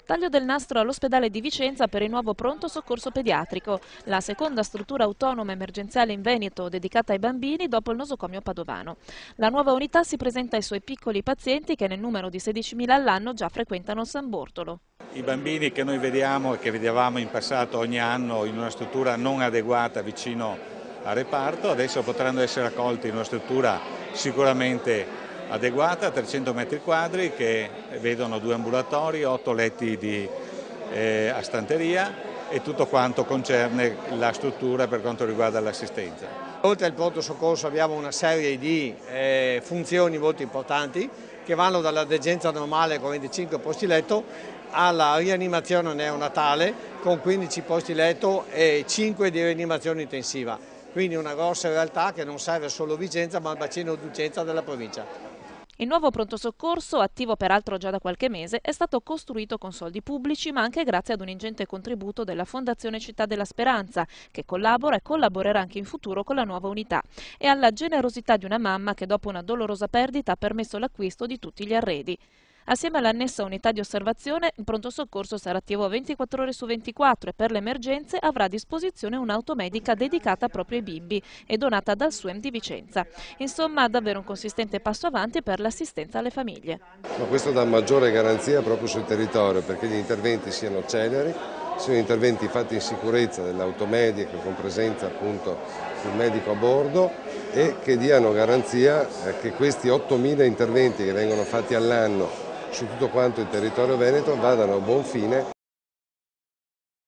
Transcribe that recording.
Taglio del nastro all'ospedale di Vicenza per il nuovo pronto soccorso pediatrico, la seconda struttura autonoma emergenziale in Veneto dedicata ai bambini dopo il nosocomio padovano. La nuova unità si presenta ai suoi piccoli pazienti che nel numero di 16.000 all'anno già frequentano San Bortolo. I bambini che noi vediamo e che vedevamo in passato ogni anno in una struttura non adeguata vicino al reparto, adesso potranno essere accolti in una struttura sicuramente adeguata, 300 metri quadri, che vedono 2 ambulatori, 8 letti a stanteria e tutto quanto concerne la struttura per quanto riguarda l'assistenza. Oltre al pronto soccorso abbiamo una serie di funzioni molto importanti che vanno dalla degenza normale con 25 posti letto alla rianimazione neonatale con 15 posti letto e 5 di rianimazione intensiva. Quindi una grossa realtà che non serve solo Vicenza ma il bacino d'utenza della provincia. Il nuovo pronto soccorso, attivo peraltro già da qualche mese, è stato costruito con soldi pubblici ma anche grazie ad un ingente contributo della Fondazione Città della Speranza, che collabora e collaborerà anche in futuro con la nuova unità, e alla generosità di una mamma che dopo una dolorosa perdita ha permesso l'acquisto di tutti gli arredi. Assieme all'annessa unità di osservazione, il pronto soccorso sarà attivo 24 ore su 24 e per le emergenze avrà a disposizione un'auto medica dedicata proprio ai bimbi e donata dal SUEM di Vicenza. Insomma, davvero un consistente passo avanti per l'assistenza alle famiglie. Ma questo dà maggiore garanzia proprio sul territorio perché gli interventi siano celeri, siano interventi fatti in sicurezza dell'automedica con presenza appunto del medico a bordo e che diano garanzia che questi 8.000 interventi che vengono fatti all'anno su tutto quanto il territorio veneto vadano a buon fine.